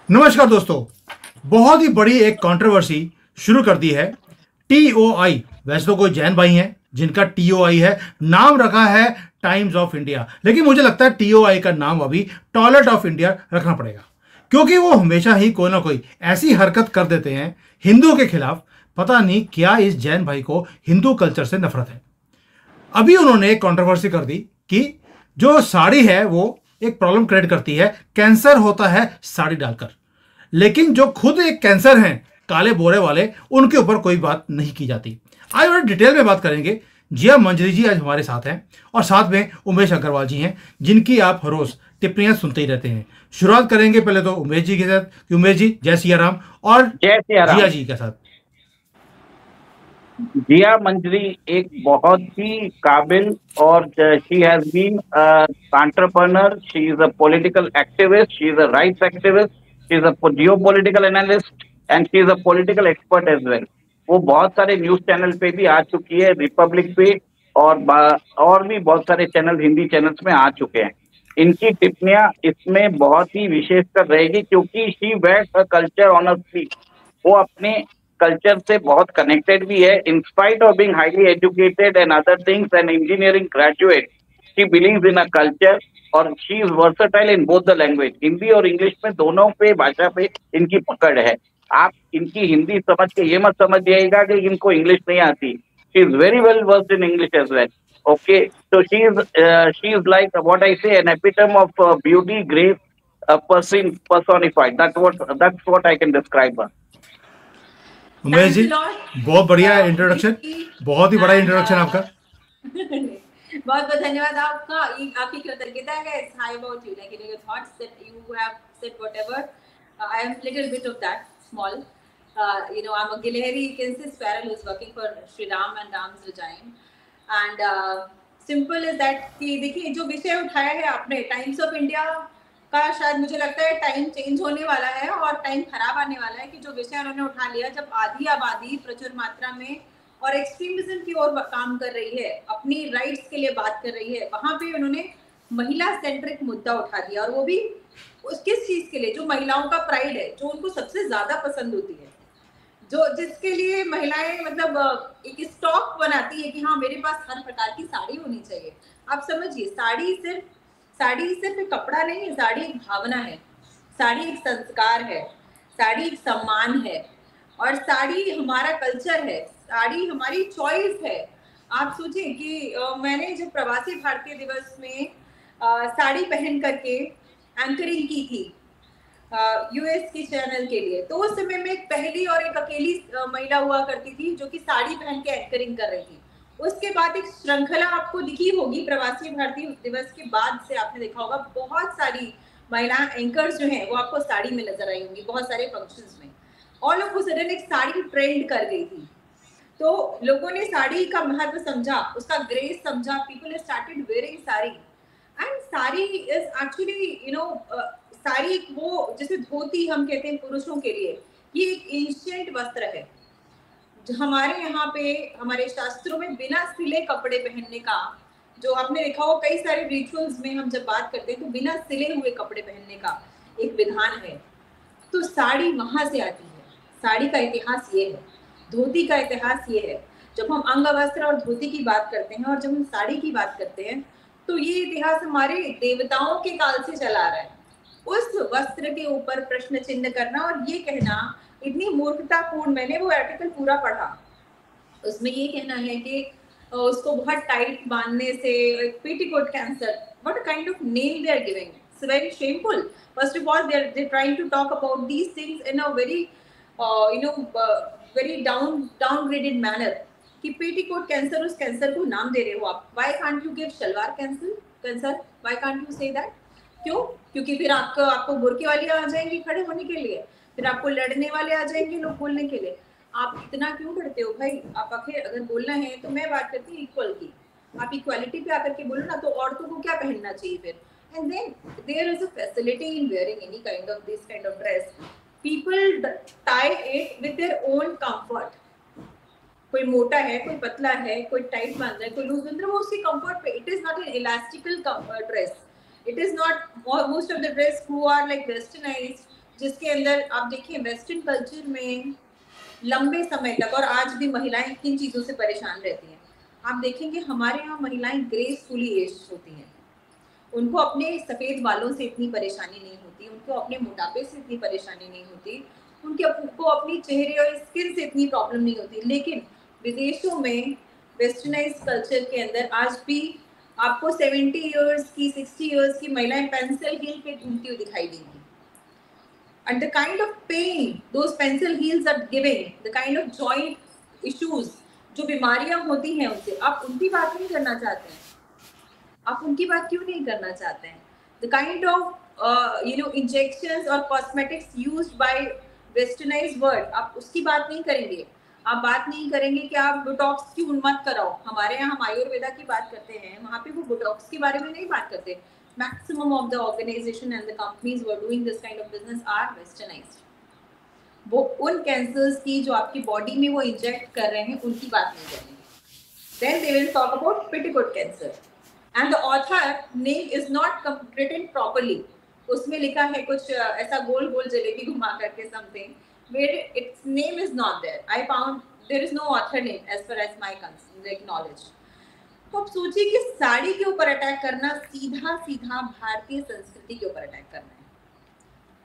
नमस्कार दोस्तों। बहुत ही बड़ी एक कंट्रोवर्सी शुरू कर दी है। टीओआई, वैसे तो कोई जैन भाई हैं जिनका टीओआई है, नाम रखा है टाइम्स ऑफ इंडिया, लेकिन मुझे लगता है टीओआई का नाम अभी टॉयलेट ऑफ इंडिया रखना पड़ेगा, क्योंकि वो हमेशा ही कोई ना कोई ऐसी हरकत कर देते हैं हिंदुओं के खिलाफ। पता नहीं क्या इस जैन भाई को हिंदू कल्चर से नफरत है। अभी उन्होंने एक कंट्रोवर्सी कर दी कि जो साड़ी है वो एक प्रॉब्लम क्रिएट करती है, कैंसर होता है साड़ी डालकर। लेकिन जो खुद एक कैंसर हैं, काले बोरे वाले, उनके ऊपर कोई बात नहीं की जाती। आज बड़े डिटेल में बात करेंगे। जिया मंजरी जी आज हमारे साथ हैं और साथ में उमेश अग्रवाल जी हैं, जिनकी आप हर रोज टिप्पणियां सुनते ही रहते हैं। शुरुआत करेंगे पहले तो उमेश जी के साथ कि उमेश जी जय सिया राम, और जय सिया राम। जिया जी के साथ। जिया मंजरी एक बहुत ही काबिल और she has been entrepreneur, she is a political activist, she is a rights activist, she is a geopolitical analyst and she is a political expert as well. वो बहुत सारे न्यूज चैनल पे भी आ चुकी है, रिपब्लिक पे और भी बहुत सारे चैनल, हिंदी चैनल्स में आ चुके हैं। इनकी टिप्पणियां इसमें बहुत ही विशेषकर रहेगी क्योंकि she wears a culture on a sleeve. वो अपने कल्चर से बहुत कनेक्टेड भी है। In spite of being highly educated and other things and engineering graduate, she believes in a culture और she is versatile in both the language, Hindi और English में, दोनों पे भाषा पे इनकी पकड़ है। आप इनकी हिंदी समझ के ये मत समझिएगा कि इनको इंग्लिश नहीं आती। She is very well versed in English as well. Okay, so she is like what I say, an epitome of beauty, grace, personified. That's what I can describe her. Umesh thanks ji, a lot बहुत बढ़िया Umesh introduction, जी। बहुत ही बड़ा and introduction आपका। बहुत बहुत धन्यवाद आपका। आपकी कृतज्ञता है। It's high about you, like your thoughts that you have said whatever. I am little bit of that small, I'm a Gilheri, you can say, sparrow who's working for Shri Ram and Ram's regime. And simple is that कि देखिए जो विषय उठाया है आपने, times of India का शायद मुझे लगता है टाइम चेंज होने वाला है और टाइम खराब आने वाला है कि जो विषय उन्होंने उठा लिया, जब आधी आबादी प्रचुर मात्रा में और एक्सट्रीमिज्म की ओर काम कर रही है, अपनी राइट्स के लिए बात कर रही है, वहां पे उन्होंने महिला सेंट्रिक मुद्दा उठा दिया, और वो भी उस किस चीज के लिए, जो महिलाओं का प्राइड है, जो उनको सबसे ज्यादा पसंद होती है, जो जिसके लिए महिलाएं मतलब एक स्टॉक बनाती है कि हाँ मेरे पास हर प्रकार की साड़ी होनी चाहिए। आप समझिए, साड़ी सिर्फ एक कपड़ा नहीं है, साड़ी एक भावना है, साड़ी एक संस्कार है, साड़ी एक सम्मान है, और साड़ी हमारा कल्चर है, साड़ी हमारी चॉइस है। आप सोचिए कि मैंने जब प्रवासी भारतीय दिवस में साड़ी पहन करके एंकरिंग की थी यूएस के चैनल के लिए, तो उस समय में एक पहली और एक अकेली महिला हुआ करती थी जो कि साड़ी पहन के एंकरिंग कर रही थी। उसके बाद एक श्रृंखला आपको दिखी होगी, प्रवासी भारतीय दिवस के बाद से आपने देखा होगा बहुत सारी महिला एंकर्स जो हैं वो आपको साड़ी में नजर आई होंगी बहुत सारे फंक्शंस में। ऑल ऑफ अ सडन एक साड़ी ट्रेंड कर गई थी, तो लोगों ने साड़ी का महत्व समझा, उसका ग्रेस समझा, people started wearing sari. And sari is actually sari वो जैसे धोती हम कहते हैं पुरुषों के लिए, ये एक एंशिएंट वस्त्र है। जो हमारे यहाँ पे हमारे शास्त्रों में बिना सिले कपड़े पहनने का, जो आपने देखा हो कई सारे रिचुअल्स में हम जब बात करते हैं तो बिना सिले हुए कपड़े पहनने का एक विधान है। तो साड़ी वहां से आती है, साड़ी का इतिहास ये है, धोती का इतिहास ये है। जब हम अंग वस्त्र और धोती की बात करते हैं और जब हम साड़ी की बात करते हैं, तो ये इतिहास हमारे देवताओं के काल से चला आ रहा है। उस वस्त्र के ऊपर प्रश्न चिन्ह करना और ये कहना इतनी मूर्खतापूर्ण। मैंने वो आर्टिकल पूरा पढ़ा, उसमें ये कहना है कि उसको बहुत टाइट बांधने से petticoat cancer, what kind of name they are giving, it's very shameful. First of all they trying to talk about these things in a very very downgraded manner, कि पेटीकोट कैंसर, उस cancer को नाम दे रहे हो आप। Why can't you give salwar cancer, why can't you say that? क्यों? क्योंकि फिर आपको बुरके वाली आ जाएंगी खड़े होने के लिए, फिर आपको लड़ने वाले आ जाएंगे लोग बोलने के लिए। आप इतना क्यों करते हो भाई? आप आखिर अगर बोलना है तो मैं बात करती हूँ इक्वल की, आप इक्वालिटी पे आकर के बोलो ना, तो औरतों को क्या पहनना चाहिए फिर? And then there is a facility in wearing any kind of this kind of dress. People tie it with their own comfort. कोई मोटा है, कोई पतला है, कोई टाइट बांध रहा है, कोई लूज बांध रहा है, वो उसके कंफर्ट पे। It is not an elastical dress, it is not most of the dress who are like westernized, जिसके अंदर आप देखिए वेस्टर्न कल्चर में लंबे समय तक, और आज भी महिलाएं किन चीज़ों से परेशान रहती हैं, आप देखेंगे हमारे यहाँ महिलाएं ग्रेसफुली एज्ड होती हैं, उनको अपने सफ़ेद बालों से इतनी परेशानी नहीं होती, उनको अपने मोटापे से इतनी परेशानी नहीं होती, उनको अपनी चेहरे और स्किन से इतनी प्रॉब्लम नहीं होती। लेकिन विदेशों में वेस्टर्नाइज कल्चर के अंदर आज भी आपको 70 इयर्स की 60 इयर्स की महिलाएं पेंसिल हील पे घूमती हुई दिखाई देंगी। And the kind of pain those pencil heels are giving, the kind of joint issues, जो बीमारियां होती हैं उनसे, आप उनकी बात नहीं करना चाहते हैं। आप उनकी बात क्यों नहीं करना चाहते हैं? The kind of injections or cosmetics used by westernized world, आप उसकी बात नहीं करेंगे। आप बात नहीं करेंगे कि आप बोटॉक्स की मत कराओ। हमारे यहाँ हम आयुर्वेदा की बात करते हैं, वहाँ पे वो बोटॉक्स के बारे में नहीं बात करते। Maximum of the organization and the companies who are doing this kind of business are westernized. वो उन कैंसर्स की जो आपकी बॉडी में वो इंजेक्ट कर रहे हैं उनकी बात नहीं करेंगे। Then they will talk about petticoat cancer. And the author name is not written properly. उसमें लिखा है कुछ ऐसा गोल गोल जलेबी घुमा करके something, where its name is not there. I found there is no author name as far as my knowledge. तो आप सोचिए कि साड़ी के ऊपर अटैक करना सीधा सीधा भारतीय संस्कृति के ऊपर अटैक करना है।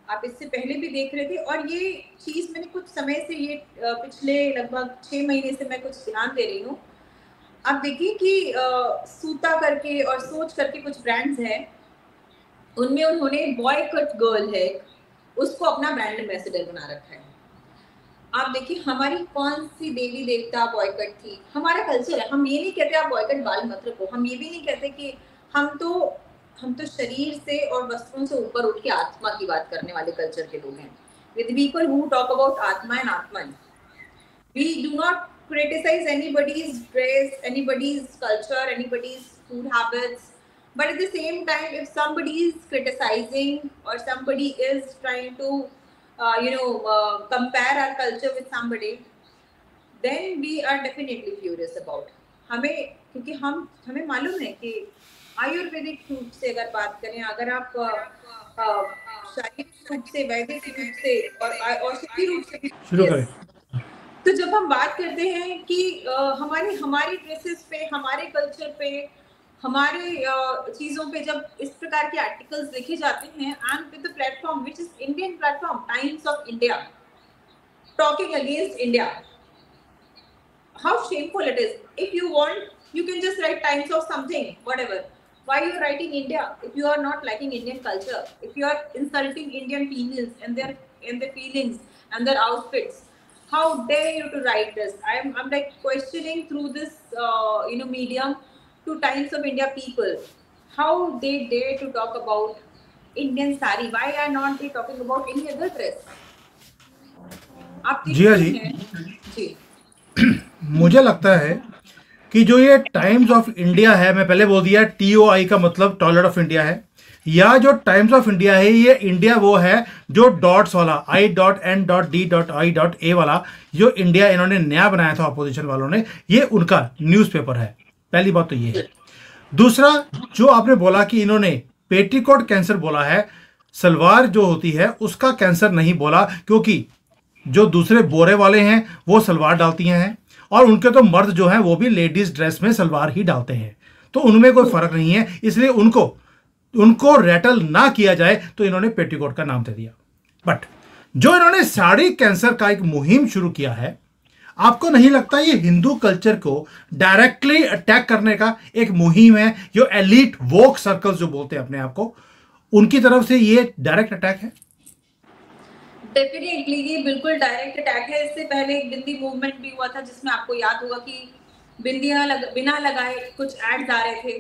आप इससे पहले भी देख रहे थे, और ये चीज मैंने कुछ समय से, ये पिछले लगभग 6 महीने से मैं कुछ ध्यान दे रही हूँ। आप देखिए कि सूता करके और सोच करके कुछ ब्रांड्स हैं, उनमें उन्होंने बॉय कट गर्ल है उसको अपना ब्रांड एम्बेसडर बना रखा है। आप देखिए हमारी कौन सी देवी देवता बॉयकट थी, हमारा कल्चर है। हम ये नहीं कहते आप बॉयकट बाल मत रखो, हम ये भी नहीं कहते कि हम तो शरीर से और वस्त्रों से ऊपर उठ के आत्मा की बात करने वाले कल्चर के लोग हैं। With people who talk about आत्मा एंड आत्मन, we do not criticize anybody's dress, anybody's culture, anybody's food habits, but at the same time if somebody is criticizing or somebody is trying to compare our culture with somebody, then we are definitely furious about हमें, क्योंकि हमें मालूम है कि आयुर्वेदिक रूप से अगर बात करें, अगर आप शारीरिक रूप से, वैदिक रूप से और औषधि रूप से शुरू करें, तो जब हम बात करते हैं कि हमारी ड्रेसेस पे, हमारे कल्चर पे, हमारे चीज़ों पे जब इस प्रकार के आर्टिकल्स लिखे जाते हैं, and with the platform which is Indian platform, times of India, talking against India, how shameful it is. If you want you can just write times of something, whatever. Why you are writing India if you are not liking Indian culture, if you are insulting Indian females and their feelings and their outfits? How dare you to write this? I'm like questioning through this medium to Times of India people, how they dare to talk about Indian sari. Why are not they talking about any other dress? आप जी मुझे लगता है कि जो ये times of India है, मैं पहले बोल दिया TOI का मतलब टॉयलेट ऑफ इंडिया है, या जो टाइम्स ऑफ इंडिया है ये इंडिया वो है जो डॉट्स वाला I.N.D.I.A वाला जो इंडिया इन्होंने नया बनाया था अपोजिशन वालों ने, ये उनका न्यूज़पेपर है। पहली बात तो ये है। दूसरा, जो आपने बोला कि इन्होंने पेटीकोट कैंसर बोला है, सलवार जो होती है उसका कैंसर नहीं बोला, क्योंकि जो दूसरे बोरे वाले हैं वो सलवार डालती हैं, और उनके तो मर्द जो हैं वो भी लेडीज ड्रेस में सलवार ही डालते हैं, तो उनमें कोई फर्क नहीं है, इसलिए उनको रेटल ना किया जाए तो इन्होंने पेटीकोट का नाम दे दिया। बट जो इन्होंने साड़ी कैंसर का एक मुहिम शुरू किया है, आपको नहीं लगता ये हिंदू कल्चर को डायरेक्टली अटैक करने का एक मुहिम है? जो एलीट वोक सर्कल्स जो बोलते हैं अपने आप को, उनकी तरफ से ये डायरेक्ट अटैक है? डेफिनेटली ये बिल्कुल डायरेक्ट अटैक है। इससे पहले एक बिंदी मूवमेंट भी हुआ था जिसमें आपको याद होगा कि बिना लगाए कुछ एड्स आ रहे थे।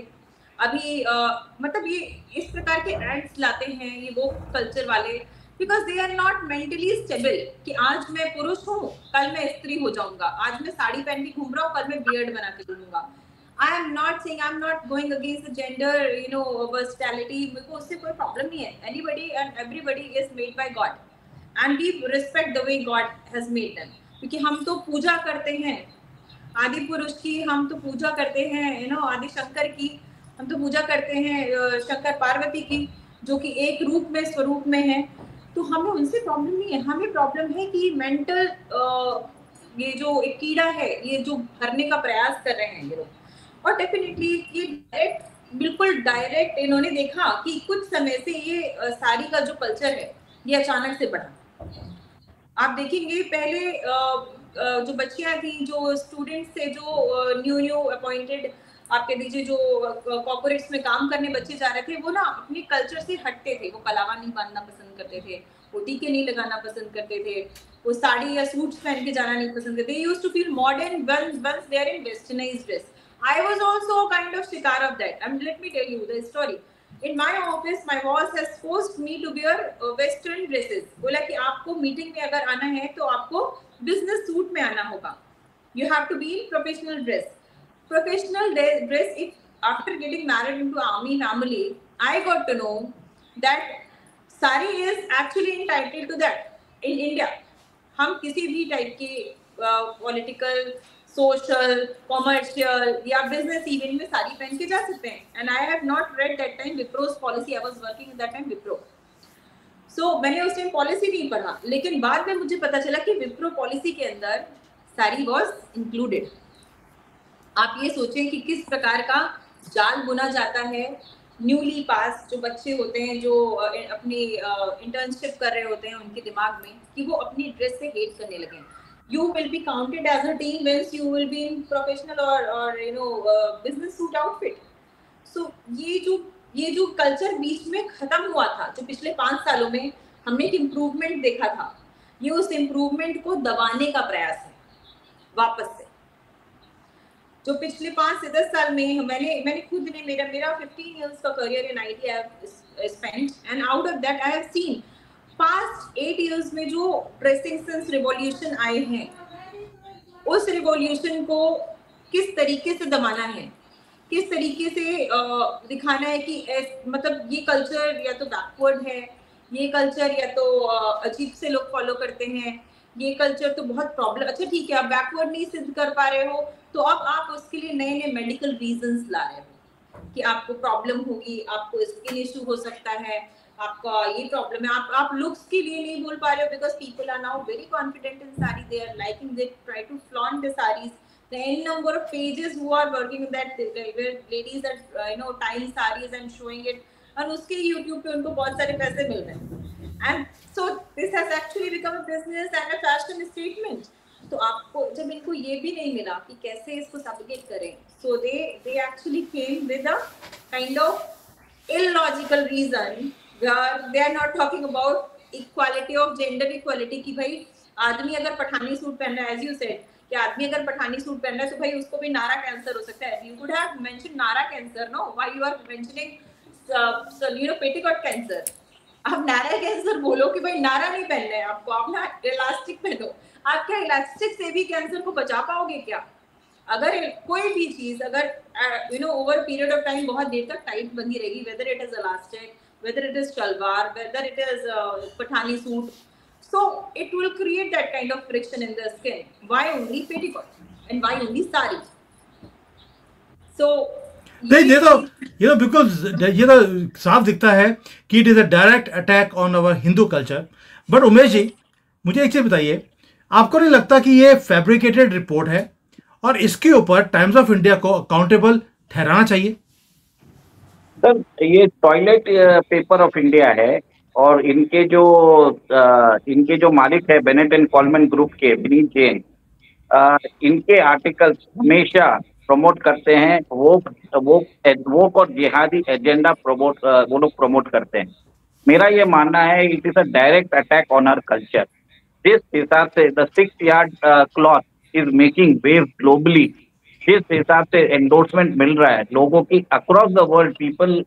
अभी मतलब ये इस प्रकार के एड्स लाते हैं ये वो कल्चर वाले, because they are not mentally stable कि आज मैं पुरुष हूँ, कल मैं स्त्री हो जाऊंगा, आज मैं साड़ी पहन के घूम रहा हूँ, कल मैं बियर्ड बना के घूमूंगा। I am not going against gender versatility, मेरे को उससे कोई प्रॉब्लम नहीं है। Anybody and everybody is made by God and we respect the way God has made them, क्योंकि हम तो पूजा करते हैं आदि पुरुष की, हम तो पूजा करते हैं आदि शंकर की, हम तो पूजा करते हैं शंकर पार्वती की, जो कि एक रूप में स्वरूप में है। तो हमें उनसे प्रॉब्लम नहीं है, हमें प्रॉब्लम है कि मेंटल ये जो एक कीड़ा है, ये जो भरने का प्रयास कर रहे हैं ये लोग। और डेफिनेटली ये बिल्कुल डायरेक्ट इन्होंने देखा कि कुछ समय से ये साड़ी का जो कल्चर है ये अचानक से बढ़ा। आप देखेंगे पहले जो बच्चियां थी, जो स्टूडेंट्स थे, जो न्यू अपॉइंटेड आप कह दीजिए जो कॉर्पोरेट्स में काम करने बच्चे जा रहे थे, वो ना अपने कल्चर से हटते थे। वो कलावा नहीं बांधना पसंद करते थे, वो टीके नहीं लगाना पसंद करते थे, वो साड़ी या सूट पहन के जाना नहीं पसंद करते। Used to feel modern once they are in westernized dress. I was also kind of shikar of that. Let me tell you the story. In my office, my boss has forced me to wear Western dresses. बोला कि आपको meeting में अगर आना है तो आपको business suit में आना होगा. You have to be in professional dress. Professional dress. If after getting married into army family, I got to know that sari is actually entitled to that in India. हम किसी भी type के political, social, commercial या business event में साड़ी पहन के जा सकते हैं। And I have not read that time Wipro's policy, I was working that time Wipro. So मैंने उस टाइम पॉलिसी नहीं पढ़ा, लेकिन बाद में मुझे पता चला कि विप्रो पॉलिसी के अंदर साड़ी वाज इंक्लूडेड। आप ये सोचें कि किस प्रकार का जाल बुना जाता है। न्यूली पास जो बच्चे होते हैं, जो अपनी इंटर्नशिप कर रहे होते हैं, उनके दिमाग में कि वो अपनी ड्रेस से हेट करने लगे। You will be counted as a team once you will be in professional or business suit outfit. So ये जो कल्चर बीच में खत्म हुआ था, जो पिछले 5 सालों में हमने एक इम्प्रूवमेंट देखा था, ये उस इम्प्रूवमेंट को दबाने का प्रयास है वापस से। जो पिछले 5 से 10 साल में मैंने खुद ने मेरा 15 years का career in IT I have spent, and out of that I have seen past 8 years में जो ड्रेसिंग सेंस रिवॉल्यूशन आए हैं, उस रिवॉल्यूशन को किस तरीके से दबाना है, किस तरीके से दिखाना है कि मतलब ये कल्चर या तो बैकवर्ड है, ये कल्चर या तो अजीब से लोग फॉलो करते हैं, ये कल्चर तो बहुत प्रॉब्लम। अच्छा ठीक है, आप बैकवर्ड नहीं सिद्ध कर पा रहे हो तो अब आप उसके लिए नए नए मेडिकल रीजंस ला रहे हो कि आपको प्रॉब्लम होगी, आपको स्किन इशू हो सकता है, आपका ये प्रॉब्लम है। आप लुक्स के लिए नहीं बोल पा रहे हो because people are now very confident in sari, they are liking, they try to flaunt the saris. The n number of pages who are working in that, where ladies are tying sarees and showing it, और उसके YouTube पे उनको बहुत सारे पैसे मिल रहे हैं। And so this has actually become a business and a fashion statement. तो आपको जब इनको ये भी नहीं मिला कि कैसे इसको सब्जेक्ट करें, so they actually came with a kind of illogical reason where they are not talking about equality of gender equality कि भाई आदमी अगर पठानी सूट पहन रहा है, as you said, कि आदमी अगर पठानी सूट पहन रहा है तो भाई उसको भी नारा कैंसर हो सकता है। You could have mentioned नारा cancer, no? Why you are mentioning petticoat cancer? आप नारा कैंसर बोलो कि भाई नारा नहीं पहनना है आपको, आप ना इलास्टिक पहनो। आप क्या इलास्टिक से भी कैंसर को बचा पाओगे क्या? अगर कोई भी चीज अगर ओवर पीरियड ऑफ टाइम बहुत देर तक टाइट बंधी रहेगी, whether it is elastic, whether it is shalwar, whether it is pathani suit, so it will create that kind of friction in the skin. Why only petticoat and why only sari? So ये तो बिल्कुल ये तो साफ दिखता है कि it is a direct attack on our Hindu culture. But Umesh ji, मुझे एक चीज बताइए, आपको नहीं लगता कि ये फैब्रिकेटेड रिपोर्ट है और इसके ऊपर टाइम्स ऑफ इंडिया को अकाउंटेबल ठहराना चाहिए? सर, ये टॉयलेट पेपर ऑफ इंडिया है और इनके जो मालिक है बेनेट एंड कॉलमैन ग्रुप के विनीत जैन, इनके आर्टिकल्स हमेशा प्रमोट करते हैं वो और जिहादी एजेंडा वो लोग प्रमोट करते हैं। मेरा ये मानना है it is a direct attack on our culture. जिस हिसाब से the 6 yard cloth is making wave globally, जिस हिसाब से एंडोर्समेंट मिल रहा है लोगों की across the world, people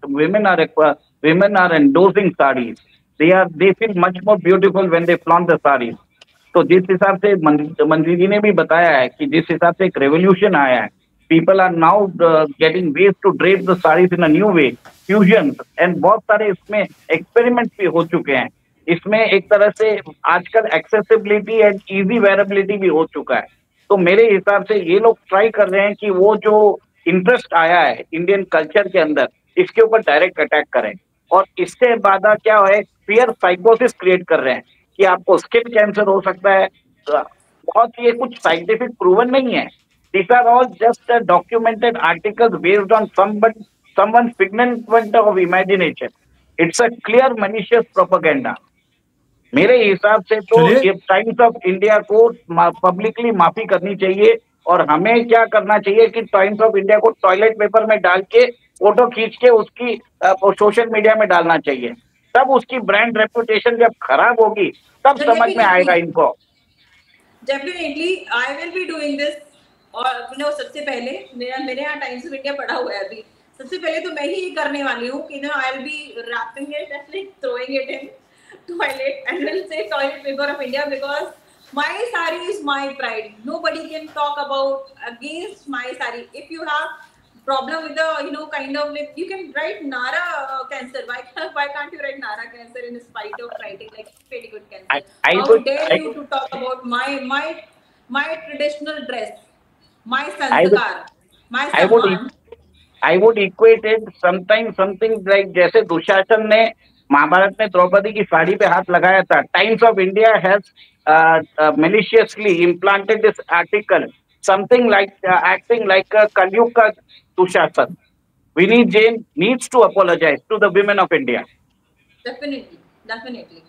women are endorsing sarees, they feel much more beautiful when they flaunt the sarees। तो जिस हिसाब से मंत्री जी ने भी बताया है कि जिस हिसाब से एक रेवोल्यूशन आया है, people are now getting ways to drape the saris in a new way, fusion, and बहुत सारे इसमें एक्सपेरिमेंट भी हो चुके हैं। इसमें एक तरह से आजकल एक्सेसिबिलिटी एंड इजी वेरेबिलिटी भी हो चुका है। तो मेरे हिसाब से ये लोग ट्राई कर रहे हैं कि वो जो इंटरेस्ट आया है इंडियन कल्चर के अंदर, इसके ऊपर डायरेक्ट अटैक करें। और इससे ज्यादा क्या है, फियर साइकोसिस क्रिएट कर रहे हैं कि आपको स्किन कैंसर हो सकता है। बहुत ये कुछ साइंटिफिक प्रूवन नहीं है। These are all just documented articles based on someone's figment of imagination. It's a clear malicious propaganda. मेरे हिसाब से तो चलिए, ये टाइम्स ऑफ इंडिया को पब्लिकली माफी करनी चाहिए, और हमें क्या करना चाहिए कि टाइम्स ऑफ इंडिया को टॉयलेट पेपर में डाल के फोटो खींच के उसकी सोशल मीडिया में डालना चाहिए। तब उसकी ब्रांड रेपुटेशन जब खराब होगी तब समझ में आएगा इनको। Definitely I will be doing this. और सबसे पहले मेरे यहाँ टाइम्स ऑफ इंडिया पड़ा हुआ है अभी। सबसे पहले तो मैं ही ये करने वाली हूँ कि I will be wrapping it and like throwing it in toilet and will say toilet paper of India, because my sari is my pride. Nobody can talk about against my sari. If you have problem with the kind of like, you can write Nara cancer. Why can't you write Nara cancer in spite of writing like petticoat cancer? How dare you to talk about my traditional dress, my sanskar, my samman? I would equate it something like जैसे दुशासन ने महाभारत में द्रौपदी की साड़ी पे हाथ लगाया था। Times of India has maliciously implanted this article, something like acting like a कलयुग का Dushasan. Vinny Jain needs to apologize to the women of India. Definitely.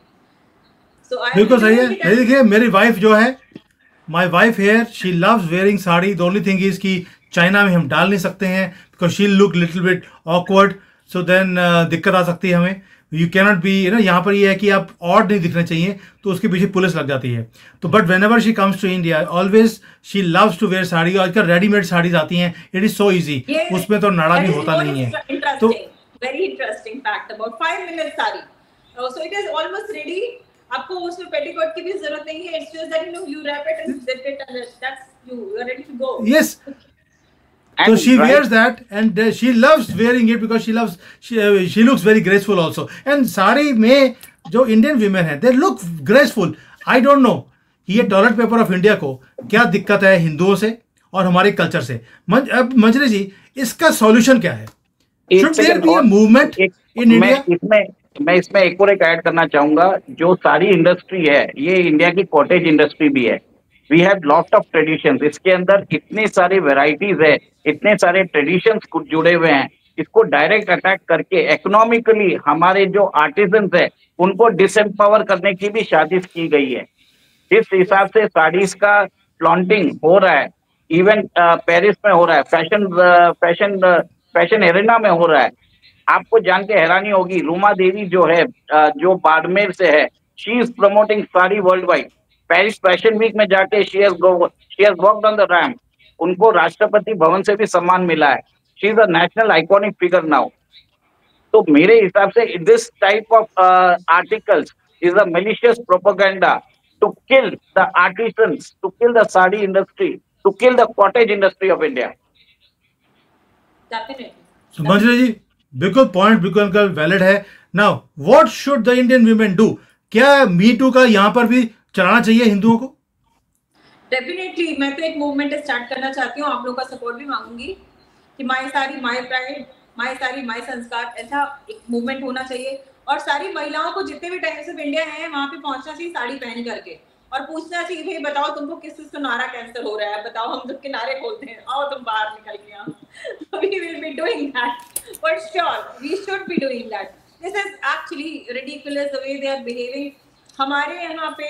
So I बिल्कुल सही है। देखिए, मेरी वाइफ जो है, my wife here, she loves wearing sari. The only thing is कि चाइना में हम डाल नहीं सकते हैं because she look little bit awkward, so then दिक्कत आ सकती है हमें। यू कैनॉट बी यहाँ पर ये है कि आप ऑड नहीं दिखने चाहिए, तो उसके पीछे पुलिस लग जाती है। तो but whenever she comes to India, always she loves to wear sari. आजकल रेडीमेड साड़ीज आती हैं, इट इज सो ईजी, उसमें तो नाड़ा भी होता नहीं है। तो very interesting fact about 5 minute sari, so it is almost ready. आपको उसमें पेटीकोट की भी जरूरत नहीं है। It's just that you wrap it and zip it and that's you are ready to go. Yes, so she wears that and she loves wearing it because she looks very graceful also. And sari में जो Indian women है, they look graceful. I don't know ये toilet paper of India को क्या दिक्कत है हिंदुओं से और हमारे कल्चर से। अब मंजरी जी, इसका सॉल्यूशन क्या है? Should there be a movement in India? मैं इसमें एक और ऐड करना चाहूंगा। जो सारी इंडस्ट्री है, ये इंडिया की कॉटेज इंडस्ट्री भी है। We have lot of traditions, इसके अंदर इतनी सारी वेराइटीज है, इतने सारे ट्रेडिशंस कुछ जुड़े हुए हैं। इसको डायरेक्ट अटैक करके इकोनॉमिकली हमारे जो आर्टिजन्स है उनको डिसएम्पावर करने की भी साजिश की गई है। जिस हिसाब से साड़ीज का फ्लॉन्टिंग हो रहा है, इवन पेरिस में हो रहा है, फैशन एरेना में हो रहा है, आपको जान के हैरानी होगी। रूमा देवी जो है, जो बाड़मेर से है, she is promoting sari world wide. Paris fashion week में जाके she has walked on the ramp. उनको राष्ट्रपति भवन से भी सम्मान मिला है। She is a national iconic figure now. तो मेरे हिसाब से this type of articles is a malicious propaganda to kill the artisans, to kill the sari industry, to kill the cottage industry of India. Manjari ji, बिल्कुल पॉइंट बिल्कुल valid है। Now what should the Indian women do? क्या मी to का यहाँ पर भी चलाना चाहिए हिंदुओं को? डेफिनेटली, मैं तो एक मूवमेंट स्टार्ट करना चाहती हूँ, आप लोगों का सपोर्ट भी मांगूंगी कि my sari my pride, my sari my संस्कार, ऐसा एक मूवमेंट होना चाहिए। और सारी महिलाओं को जितने भी टाइम्स ऑफ इंडिया हैं वहाँ पे पहुंचना चाहिए साड़ी पहन करके, और पूछना चाहिए भाई बताओ तुमको किस चीज को नारा कैंसर हो रहा है, बताओ हम सबके नारे खोलते हैं, आओ तुम बाहर निकल के आओ। We will be doing that for sure, we should be doing that. This is actually ridiculous the way they are behaving. हमारे यहाँ पे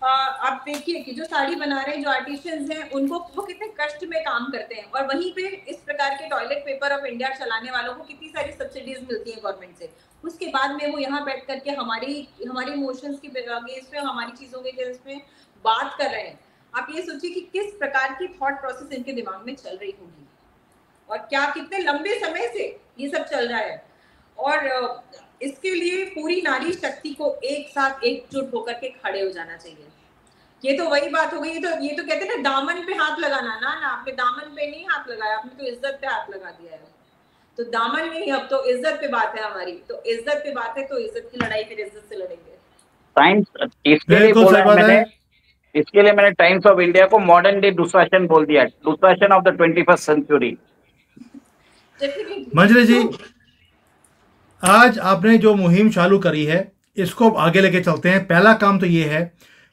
आप देखिए कि जो साड़ी बना रहे हैं, जो आर्टिशियंस हैं, उनको वो कितने कष्ट में काम करते हैं, और वहीं पे इस प्रकार के टॉयलेट पेपर ऑफ इंडिया चलाने वालों को कितनी सारी सब्सिडीज मिलती हैं गवर्नमेंट से। उसके बाद में वो यहाँ बैठ करके हमारी इमोशंस के अगेंस्ट में, हमारी चीज़ों के अगेंस्ट में बात कर रहे हैं। आप ये सोचिए कि किस प्रकार की थॉट प्रोसेस इनके दिमाग में चल रही होगी, और क्या कितने लंबे समय से ये सब चल रहा है। और इसके लिए पूरी नारी शक्ति को एक साथ एकजुट होकर के खड़े हो जाना चाहिए। ये तो वही बात हो गई। ये तो कहते हैं ना, दामन पे हाथ लगाना। ना आपने दामन पे नहीं हाथ लगाया, आपने तो इज्जत पे हाथ लगा दिया है। तो दामन नहीं, अब तो इज्जत पे बात है हमारी। तो इज्जत पे बात है, तो इज्जत की लड़ाई फिर इज्जत से लड़ेंगे। टाइम्स इसके लिए मैंने टाइम्स ऑफ इंडिया को मॉडर्न डे दुशासन बोल दिया, Dushasan of the 21st century. Manjari ji, आज आपने जो मुहिम चालू करी है इसको अब आगे लेके चलते हैं। पहला काम तो ये है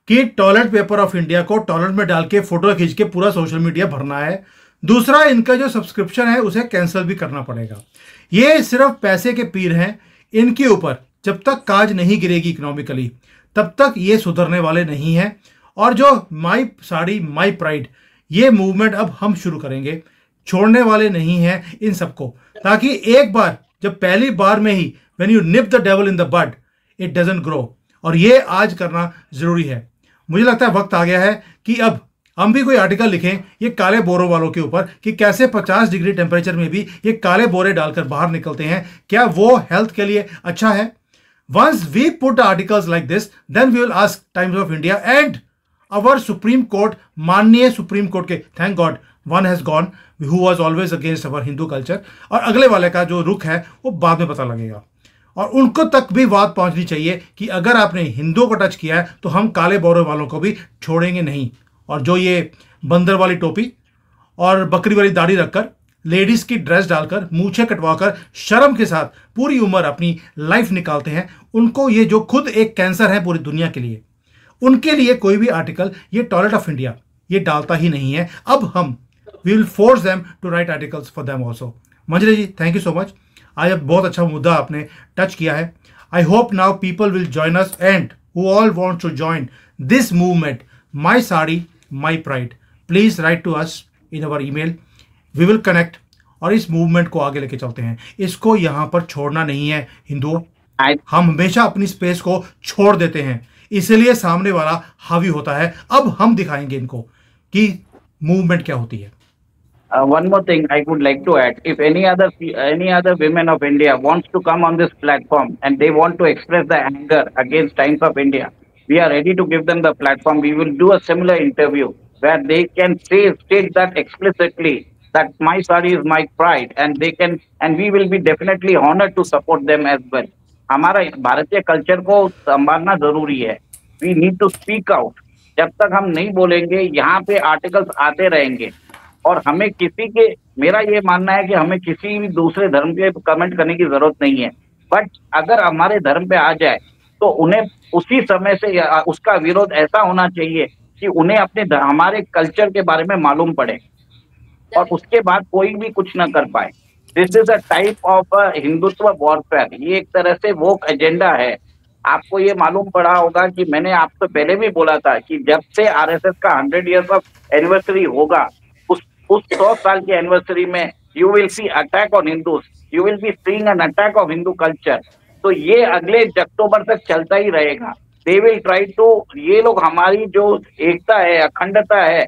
कि टॉयलेट पेपर ऑफ इंडिया को टॉयलेट में डाल के फोटो खींच के पूरा सोशल मीडिया भरना है। दूसरा, इनका जो सब्सक्रिप्शन है उसे कैंसिल भी करना पड़ेगा। ये सिर्फ पैसे के पीर हैं, इनके ऊपर जब तक काज नहीं गिरेगी इकोनॉमिकली तब तक ये सुधरने वाले नहीं हैं। और जो माई साड़ी माई प्राइड ये मूवमेंट अब हम शुरू करेंगे, छोड़ने वाले नहीं हैं इन सबको, ताकि एक बार जब पहली बार में ही when you nip the devil in the bud it doesn't grow, और ये आज करना जरूरी है। मुझे लगता है वक्त आ गया है कि अब हम भी कोई आर्टिकल लिखें ये काले बोरों वालों के ऊपर कि कैसे 50 डिग्री टेम्परेचर में भी ये काले बोरे डालकर बाहर निकलते हैं। क्या वो हेल्थ के लिए अच्छा है? Once we put articles like this then we will ask Times of India and our Supreme Court, माननीय सुप्रीम कोर्ट के, thank God one has gone who was always against our Hindu culture, और अगले वाले का जो रुख है वो बाद में पता लगेगा। और उनको तक भी बात पहुंचनी चाहिए कि अगर आपने हिंदुओं को टच किया है तो हम काले बोरे वालों को भी छोड़ेंगे नहीं। और जो ये बंदर वाली टोपी और बकरी वाली दाढ़ी रखकर, लेडीज की ड्रेस डालकर, मूछें कटवाकर शर्म के साथ पूरी उम्र अपनी लाइफ निकालते हैं, उनको ये जो खुद एक कैंसर है पूरी दुनिया के लिए, उनके लिए कोई भी आर्टिकल ये टॉयलेट ऑफ इंडिया ये डालता ही नहीं है। अब हम we will force them to write articles for them also. Manjari ji, thank you so much. आज अब बहुत अच्छा मुद्दा आपने टच किया है। I hope now people will join us and who all want to join this movement my sari my pride, please write to us in our email, we will connect और इस मूवमेंट को आगे लेके चलते हैं। इसको यहाँ पर छोड़ना नहीं है हिंदुओं। हम हमेशा अपनी स्पेस को छोड़ देते हैं, इसलिए सामने वाला हावी होता है। अब हम दिखाएंगे इनको कि मूवमेंट क्या होती है। One more thing I would like to add: if any other women of India wants to come on this platform and they want to express the anger against Times of India, we are ready to give them the platform. We will do a similar interview where they can state that explicitly that my sari is my pride, and we will be definitely honored to support them as well. हमारा भारतीय culture को संभालना जरूरी है। We need to speak out. जब तक हम नहीं बोलेंगे यहाँ पे आर्टिकल्स आते रहेंगे, और हमें किसी के, मेरा ये मानना है कि हमें किसी भी दूसरे धर्म पे कमेंट करने की जरूरत नहीं है, बट अगर हमारे धर्म पे आ जाए तो उन्हें उसी समय से उसका विरोध ऐसा होना चाहिए कि उन्हें अपने हमारे कल्चर के बारे में मालूम पड़े, और उसके बाद कोई भी कुछ ना कर पाए। This is a type of Hindutva warfare. ये एक तरह से वो एजेंडा है। आपको ये मालूम पड़ा होगा कि मैंने आपसे पहले भी बोला था कि जब से आरएसएस का 100 ईयर्स ऑफ एनिवर्सरी होगा, उस 100 साल की एनिवर्सरी में you will see attack on Hindus, you will be seeing an attack of Hindu culture. तो ये अगले अक्टूबर तक चलता ही रहेगा। दे विल ट्राई टू, ये लोग हमारी जो एकता है, अखंडता है,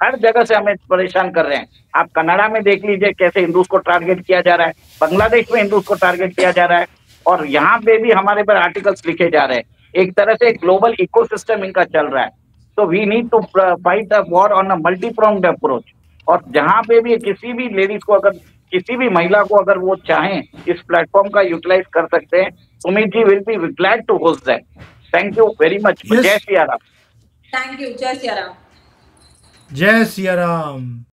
हर जगह से हमें परेशान कर रहे हैं। आप कनाडा में देख लीजिए कैसे हिंदूज को टारगेट किया जा रहा है, बांग्लादेश में हिंदूज को टारगेट किया जा रहा है, और यहाँ पे भी हमारे पर आर्टिकल्स लिखे जा रहे हैं। एक तरह से ग्लोबल इकोसिस्टम इनका चल रहा है। तो we need to fight the war on a multi pronged approach. और जहां पे भी किसी भी लेडीज को, अगर किसी भी महिला को अगर वो चाहें इस प्लेटफॉर्म का यूटिलाइज कर सकते हैं, Sumit ji will be glad to host that. Thank you very much. जय सिया राम। Thank you. जय सिया राम। जय सिया राम।